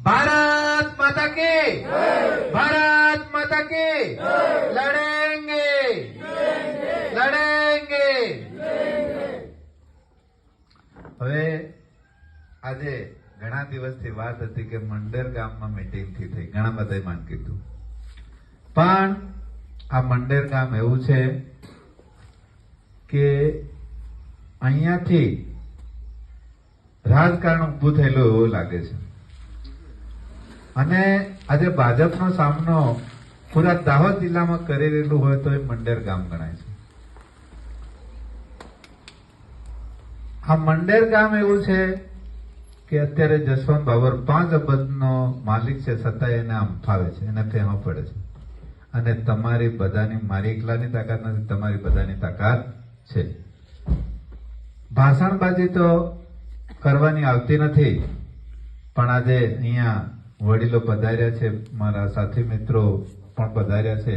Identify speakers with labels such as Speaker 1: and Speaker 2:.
Speaker 1: भारत माता की, भारत माता की, लड़ेंगे, लड़ेंगे. હવે આજે ઘણા દિવસથી વાત હતી કે મંડેર ગામમાં મીટિંગ થઈ ઘણા બધાએ માન કીધું, પણ આ મંડેર ગામ એવું છે કે અહીંયાથી રાજકારણ ઉભું થયેલું એવું લાગે છે. અને આજે ભાજપનો સામનો પૂરા દાહોદ જિલ્લામાં કરી રહેલું હોય તો એ મંડેર ગામ ગણાય છે. આ મંડેર ગામ એવું છે કે અત્યારે જસવંત બાબર 5 અબજનો માલિક છે, છતાં એને અંફાવે છે, એને ફેમો પડે છે. અને તમારી બધાની, મારી એકલાની તાકાત નથી, તમારી બધાની તાકાત છે. ભાષણબાજી તો કરવાની આવતી નથી, પણ આજે અહીંયા વડીલો પધાર્યા છે, મારા સાથી મિત્રો પણ પધાર્યા છે.